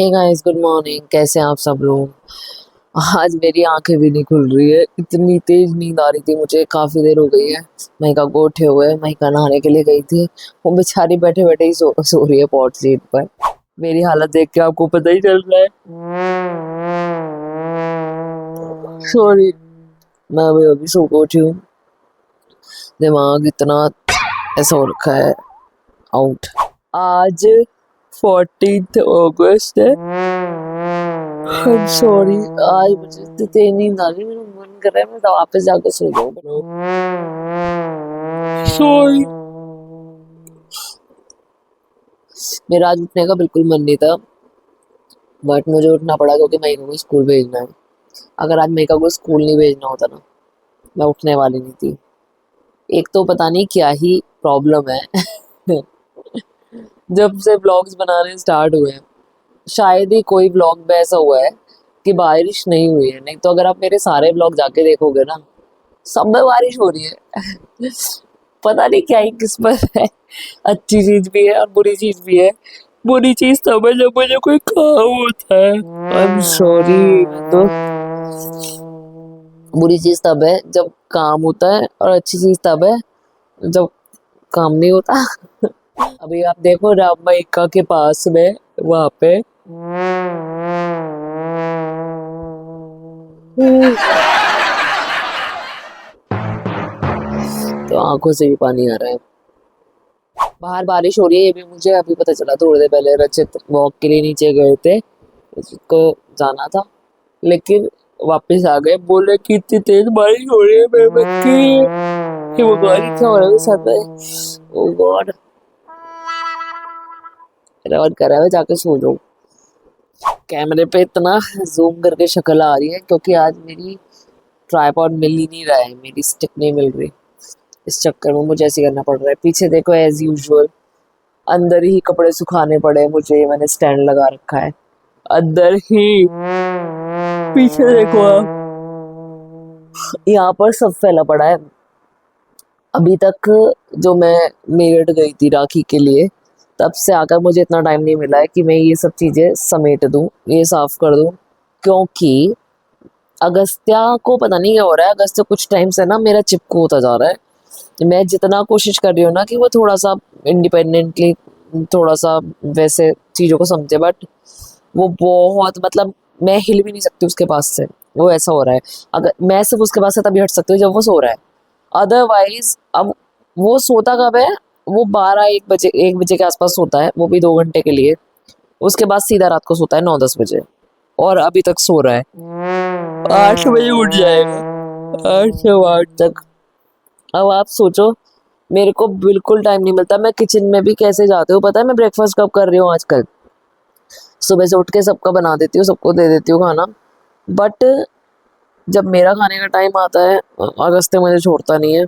Hey guys, good morning. कैसे हैं आप सब लोग। आज मेरी आंखें भी नहीं खुल रही है, इतनी तेज नींद आ रही थी मुझे। काफी देर हो गई है। महिका को उठे हुए, महिका नहाने के लिए गई थी। वो बेचारी बैठे बैठे ही सो रही है पॉट सीट पर। मेरी हालत देख के आपको पता ही चल रहा है। सॉरी, मैं अभी सो के उठी हूँ। दिमाग इतना ऐसा हो रखा है। आउट। आज 14 अगस्त है। I am sorry. आज मुझे इतनी तेज नींद आ रही है, मेरा मन कर रहा है मैं वापस जाकर सो जाऊं। सॉरी। मेरा आज उठने का बिल्कुल मन नहीं था, बट मुझे उठना पड़ा क्योंकि मेघा को स्कूल भेजना है। अगर आज मेघा को स्कूल नहीं भेजना होता ना, मैं उठने वाली नहीं थी। एक तो पता नहीं क्या ही प्रॉब्लम है। जब से ब्लॉग्स बनाने स्टार्ट हुए हैं, शायद ही कोई ब्लॉग में ऐसा हुआ है कि बारिश नहीं हुई है। नहीं तो अगर आप मेरे सारे ब्लॉग जाके देखोगे ना, सब में बारिश हो रही है। पता नहीं क्या ही किस्मत है। अच्छी चीज भी है और बुरी चीज भी है। बुरी चीज तब है जब मुझे कोई काम होता है। I am sorry. तो बुरी चीज तब है जब काम होता है और अच्छी चीज तब है जब काम नहीं होता। अभी आप देखो राम माइका के पास में, वहां पे तो आंखों से भी पानी आ रहा है। बाहर बारिश हो रही है, ये भी मुझे अभी पता चला। थोड़ी देर पहले रचित वॉक के लिए नीचे गए थे, उसको जाना था, लेकिन वापस आ गए। बोले कि इतनी तेज बारिश हो रही है। मैं बच्ची ये वो बारिश क्या हो रहा है मेरे साथ में। ओह गॉड। रन करा है, जाके सो जाऊं। कैमरे पे इतना जूम करके शक्ल आ रही है क्योंकि आज मेरी ट्राइपॉड मिल ही नहीं रहा है, मेरी स्टिक नहीं मिल रही। इस चक्कर में मुझे ऐसे करना पड़ रहा है। पीछे देखो एज यूजुअल अंदर ही कपड़े सुखाने पड़े मुझे। मैंने स्टैंड लगा रखा है अंदर ही। पीछे देखो आप, यहाँ पर सब फैला पड़ा है। अभी तक जो मैं मेरठ गई थी राखी के लिए, तब से आकर मुझे इतना टाइम नहीं मिला है कि मैं ये सब चीजें समेट दूं, ये साफ कर दूं। क्योंकि अगस्त्या को पता नहीं क्या हो रहा है। अगस्त्या कुछ टाइम से ना मेरा चिपकू होता जा रहा है। मैं जितना कोशिश कर रही हूँ ना कि वो थोड़ा सा इंडिपेंडेंटली, थोड़ा सा वैसे चीजों को समझे, बट वो बहुत मतलब मैं हिल भी नहीं सकती उसके पास से। वो ऐसा हो रहा है। अगर मैं सिर्फ उसके पास से तभी हट सकती हूँ जब वो सो रहा है। अदरवाइज अब वो सोता कब है, वो 12-1 बजे, 1 बजे के आसपास सोता है, वो भी 2 घंटे के लिए। उसके बाद सीधा रात को सोता है 9-10 बजे। और अभी तक सो रहा है। 8 बजे उठ जाएगा, 8 से 8 तक। अब आप सोचो, मेरे को बिल्कुल टाइम नहीं मिलता। मैं किचन में भी कैसे जाती हूँ पता है। मैं ब्रेकफास्ट कब कर रही हूँ आजकल, सुबह से उठ के सबका बना देती हूँ, सबको दे देती हूँ खाना। बट जब मेरा खाने का टाइम आता है, अगस्त्य मुझे छोड़ता नहीं है।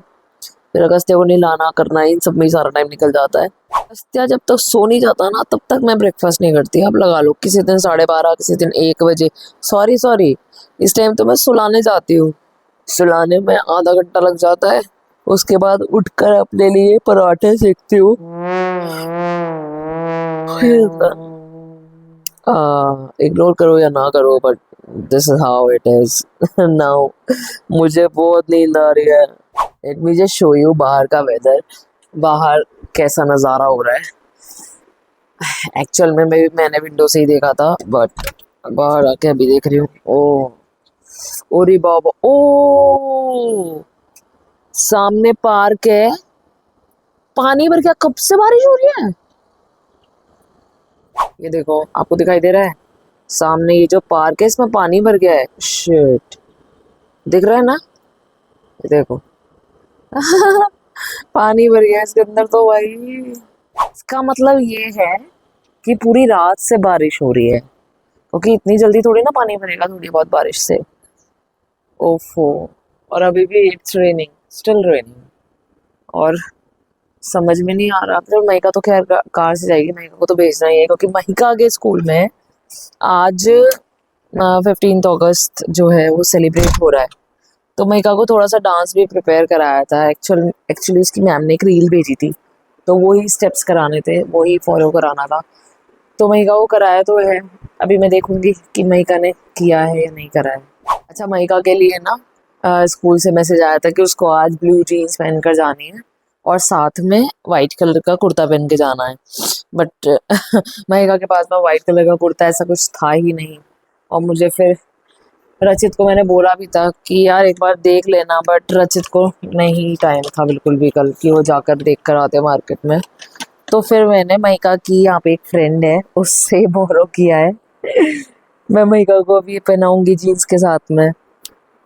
फिर अगस्त्य को नहलाना करना, इन सब में ही सारा टाइम निकल जाता है। अगस्त्य जब तक सो नहीं जाता ना, तब तक मैं ब्रेकफास्ट नहीं करती। अब लगा लो किसी दिन 12:30, किसी दिन 1 बजे। सॉरी सॉरी, इस टाइम तो मैं सुलाने जाती हूँ। सुलाने में आधा घंटा लग जाता है। उसके बाद उठकर अपने लिए पराठे सेकती हूँ। इग्नोर करो या ना करो, but this is how it is now. मुझे बहुत नींद आ रही है। Let me just show you बाहर का वेदर, बाहर कैसा नज़ारा हो रहा है। एक्चुअल में मैंने विंडो से ही देखा था, बट बाहर आके अभी देख रही हूँ। ओ ओरी बाबा, ओ सामने पार्क है। पानी भर गया, कब से बारिश हो रही है। ये देखो, आपको दिखाई दे रहा है सामने ये जो पार्क है, इसमें पानी भर गया है। शिट, दिख रहा है ना, ये देखो। पानी भर गया इसके अंदर तो भाई। इसका मतलब ये है कि पूरी रात से बारिश हो रही है, क्योंकि इतनी जल्दी थोड़ी ना पानी भरेगा थोड़ी बहुत बारिश से। ओफो। और अभी भी इट्स रेनिंग, स्टिल रेनिंग। और समझ में नहीं आ रहा। तो महिका तो खैर कार से जाएगी, महिका को तो भेजना ही है क्योंकि महिका आगे स्कूल में आज 15 अगस्त जो है वो सेलिब्रेट हो रहा है। तो महिका को थोड़ा सा डांस भी प्रिपेयर कराया था। एक्चुअली उसकी मैम ने एक रील भेजी थी, तो वो ही स्टेप्स कराने थे, वो ही फॉलो कराना था। तो महिका को कराया तो है। अभी मैं देखूंगी कि महिका ने किया है या नहीं करा है। अच्छा, महिका के लिए ना स्कूल से मैसेज आया था कि उसको आज ब्लू जीन्स पहनकर जानी है और साथ में वाइट कलर का कुर्ता पहन के जाना है। बट महिका के पास में वाइट कलर का कुर्ता ऐसा कुछ था ही नहीं। और मुझे फिर रचित को मैंने बोला भी था कि यार एक बार देख लेना, बट रचित को नहीं टाइम था बिल्कुल भी कल कि वो जाकर देख कर आते मार्केट में। तो फिर मैंने महिका की यहाँ पे एक फ्रेंड है उससे बोरो किया है। मैं महिका को अभी पहनाऊंगी जीन्स के साथ में।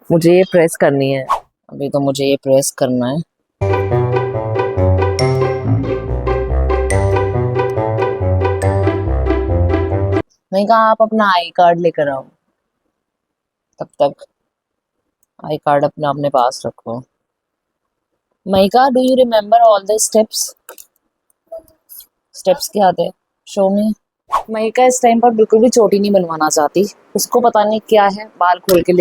मुझे ये प्रेस करनी है, अभी तो मुझे ये प्रेस करना है। महिका आप अपना आई कार्ड लेकर आओ, तब तक आई कार्ड अपने पास रखो। Mahika, do you remember all the steps? Steps क्या आते हैं, शो में। महिका इस टाइम पर बिल्कुल भी चोटी नहीं बनवाना चाहती। उसको पता नहीं क्या है, बाल खोल के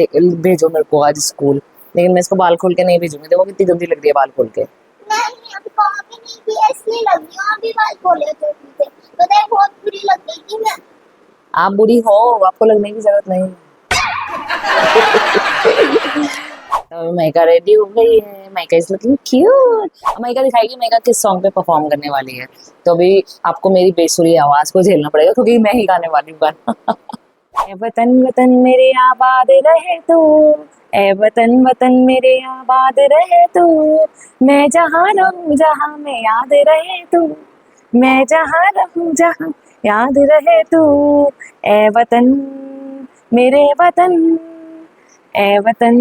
भेजो मेरे को आज स्कूल। लेकिन मैं इसको बाल खोल के नहीं भेजूंगी। देखो कितनी गंदी लग रही है बाल खोल के। नहीं, अभी कहाँ भी नहीं किया इसलिए लग रही हूँ। अभी बाल खोले चोटी से तो देख बहुत बुरी लग रही थी मैं। आप बुरी हो, आपको लगने की जरूरत नहीं। तो महिका रेडी हो गई है। Mahika is looking cute. Mahika दिखाएगी महिका किस सॉन्ग पे परफॉर्म करने वाली है। तो अभी आपको मेरी बेसुरी आवाज को झेलना पड़ेगा क्योंकि मैं ही गाने वाली हूँ गाना। ए वतन वतन मेरे आबाद रहे तू, ए वतन वतन मेरे आबाद रहे तू, मैं जहाँ रहूँ जहाँ में याद रहे तू, मैं जहाँ रहूँ जहाँ याद रहे तू, ए वतन मेरे वतन, ए वतन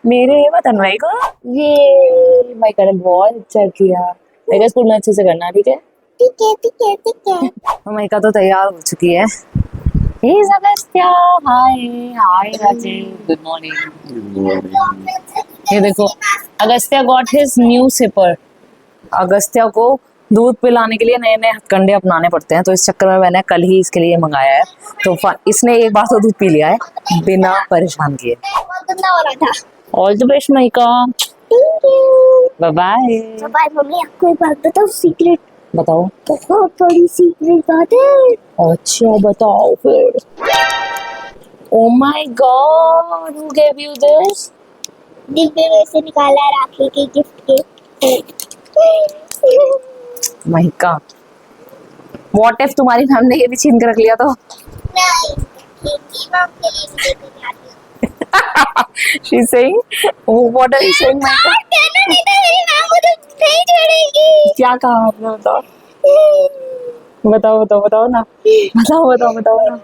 मेरे वतन। भाई को ये माइका ने बहुत अच्छा किया। माइका स्कूल में अच्छे से करना, ठीक है? ठीक है ठीक है ठीक है। माइका तो तैयार हो चुकी है। He's Agastya. Hi, hi Rajiv. Good morning. ये देखो, Agastya got his new sipper. Agastya को दूध पिलाने के लिए नए नए हथकंडे अपनाने पड़ते हैं, तो इस चक्कर में मैंने कल ही इसके लिए मंगाया है। तो इसने एक बार तो दूध पी लिया है बिना परेशान किए। बहुत गंदा हो रहा था। All the best Mahika. Thank you. Bye bye. तो बाय मम्मी, आपको एक बात बताओ, सीक्रेट। बताओ। बहुत बड़ी सीक्रेट बात है। अच्छा बताओ फिर। Oh my God, who gave you this? डिब्बे में से निकाला राखी के गिफ्ट के। महिका, व्हाट इफ तुम्हारी मैम ने ये भी छीन के रख लिया तो? नहीं, खिड़की मैम के लिए भी लेके आती हूँ। She's saying, what are you saying, Mahika? कहना नहीं था, मेरी मैम मुझे नहीं छोड़ेगी। क्या कहा आपने, बताओ बताओ बताओ बताओ ना, बताओ बताओ बताओ ना।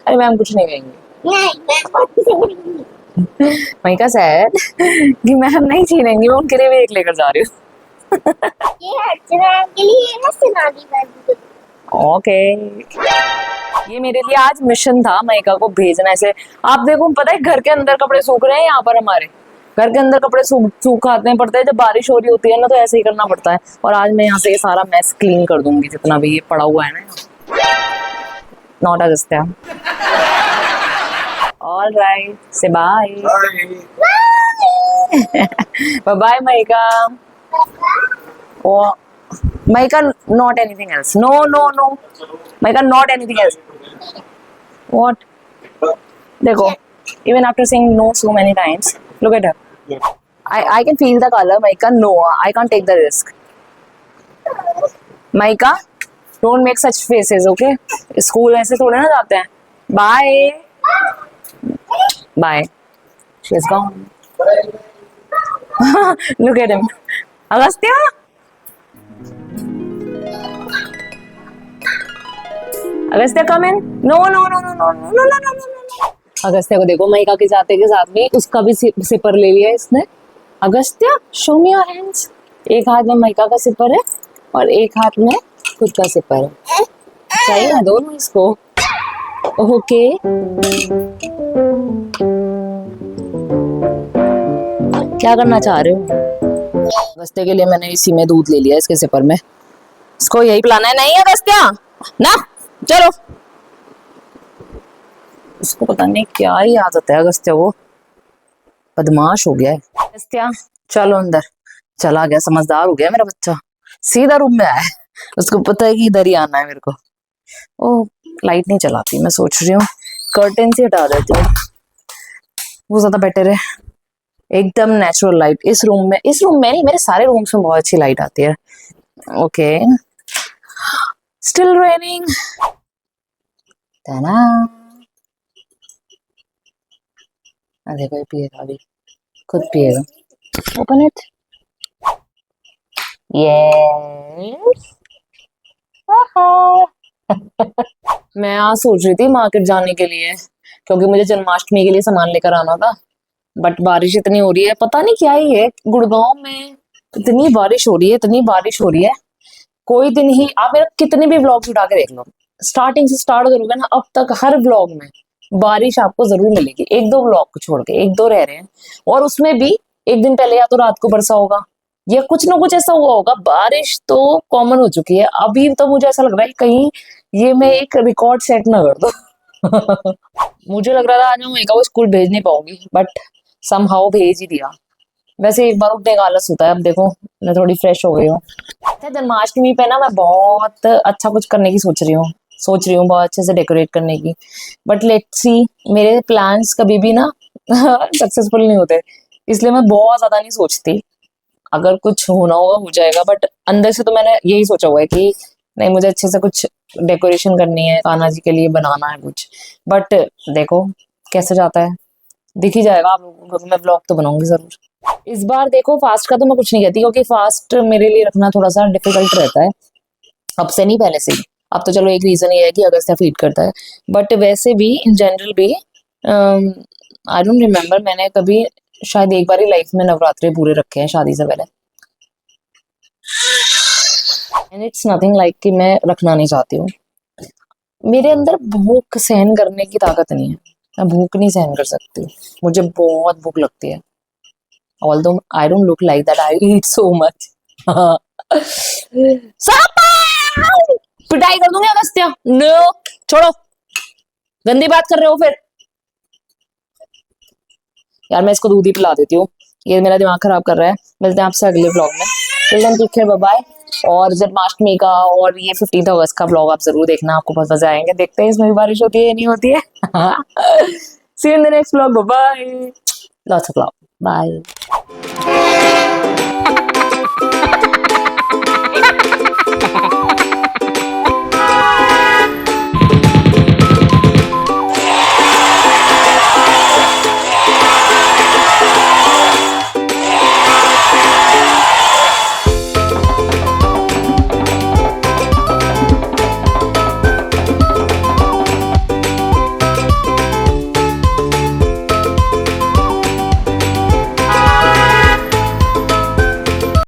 अरे मैम कुछ नहीं कहेंगे। नहीं, मैं बहुत छोड़ूंगी। महिका सैड कि मैम नहीं छीनेंगी, मैं उनके लिए भी एक लेकर जा रही हूँ। ये अर्चना के लिए है, सुनानी बंद। ओके, ये मेरे लिए आज मिशन था महिका को भेजना। ऐसे आप देखो, पता है घर के अंदर कपड़े सूख रहे हैं, यहाँ पर हमारे घर के अंदर कपड़े सूखाने पड़ते हैं जब बारिश हो रही होती है ना, तो ऐसे ही करना पड़ता है। और आज मैं यहाँ से ये सारा मैस क्लीन कर दूंगी जितना भी ये पड़ा हुआ है ना। Not Agastya. All right, say bye. Bye bye Mahika. Oh Maika, not anything else. No, no, no. Maika, not anything else. What? देखो, even after saying no so many times, look at her. Yeah. I can feel the color. Maika, no, I can't take the risk. Maika, don't make such faces, okay? School ऐसे थोड़े ना जाते हैं. Bye. Bye. She's gone. Look at him. Agastya? Agastya come in. No no no no no no no no no. Agastya को देखो, महिका के जाते के साथ में उसका भी सिपर ले लिया इसने। Agastya, show me your hands. एक हाथ में महिका का सिपर है और एक हाथ में खुद का सिपर है। चाहिए ना दोनों इसको? ओके। क्या करना चाह रहे हो? अगस्त्या के लिए मैंने इसी में दूध ले लिया, इसके सिपर में। इसको यही पिलाना है। नहीं अगस्त्या ना, चलो। उसको पता नहीं क्या ही आदत है अगस्त्या, वो बदमाश हो गया है। अगस्त्या चलो अंदर। चला गया, समझदार हो गया मेरा बच्चा। सीधा रूम में आया है, उसको पता है कि इधर ही आना है मेरे को। ओ लाइट नहीं चलाती, मैं सोच रही हूँ कर्टेन से हटा देती हूँ, वो ज्यादा बेटर है। एकदम नेचुरल लाइट इस रूम में नहीं, मेरे सारे रूम्स में बहुत अच्छी लाइट आती है। Okay, still raining. देखो ये पिएगा अभी, खुद पिएगा। Open it. यस। मैं आज सोच रही थी मार्केट जाने के लिए, क्योंकि मुझे जन्माष्टमी के लिए सामान लेकर आना था। बट बारिश इतनी हो रही है, पता नहीं क्या ही है गुड़गांव में, इतनी बारिश हो रही है, इतनी बारिश हो रही है। कोई दिन ही आप मेरा कितने भी व्लॉग उठा के देख लो, स्टार्टिंग से स्टार्ट करोगे ना अब तक, हर व्लॉग में बारिश आपको जरूर मिलेगी, एक दो व्लॉग को छोड़ के, एक दो रह रहे हैं, और उसमें भी एक दिन पहले या तो रात को बरसा होगा या कुछ ना कुछ ऐसा हुआ होगा। बारिश तो कॉमन हो चुकी है। अभी तो मुझे ऐसा लग रहा है कहीं ये मैं एक रिकॉर्ड सेट ना कर दो। मुझे लग रहा था आज मैं मयिका को स्कूल भेज नहीं पाऊंगी, बट समहाउ भेज ही दिया। वैसे एक बार उठने का आलस होता है। अब देखो मैं थोड़ी फ्रेश हो गई हूँ। जन्माष्टमी पे ना मैं बहुत अच्छा कुछ करने की सोच रही हूँ बहुत अच्छे से डेकोरेट करने की, बट लेट्स सी, मेरे प्लान्स कभी भी ना सक्सेसफुल नहीं होते, इसलिए मैं बहुत ज्यादा नहीं सोचती। अगर कुछ होना होगा हो जाएगा, बट अंदर से तो मैंने यही सोचा हुआ है कि नहीं, मुझे अच्छे से कुछ डेकोरेशन करनी है, कान्हा जी के लिए बनाना है कुछ। बट देखो कैसे जाता है, दिख ही जाएगा आप लोगों को। मैं ब्लॉग तो बनाऊंगी जरूर। इस बार देखो फास्ट का तो मैं कुछ नहीं कहती, क्योंकि फास्ट मेरे लिए रखना थोड़ा सा डिफिकल्ट रहता है, अब से नहीं पहले से ही। अब तो चलो एक रीजन ये है कि अगस्त्या फीड करता है, बट वैसे भी इन जनरल भी आई डोंट रिमेम्बर मैंने कभी, शायद एक बार ही लाइफ में नवरात्रे पूरे रखे हैं शादी से पहले। एंड इट्स नथिंग लाइक कि मैं रखना नहीं चाहती हूँ, मेरे अंदर भूख सहन करने की ताकत नहीं है, मैं भूख नहीं सहन कर सकती, मुझे बहुत भूख लगती है। Although I don't look like that, I eat so much. पिटाई कर दूंगी अगस्त्या। नो, छोड़ो, गंदी बात कर रहे हो फिर। यार मैं इसको दूध ही पिला देती हूँ, ये मेरा दिमाग खराब कर रहा है। मिलते हैं आपसे अगले व्लॉग में, till then take care, bye bye. और जन्माष्टमी का और ये 15 अगस्त का व्लॉग आप जरूर देखना, आपको बहुत मजा आएंगे। देखते हैं इसमें भी बारिश होती है या नहीं होती है। See you in the next vlog, bye bye, lots of love, bye.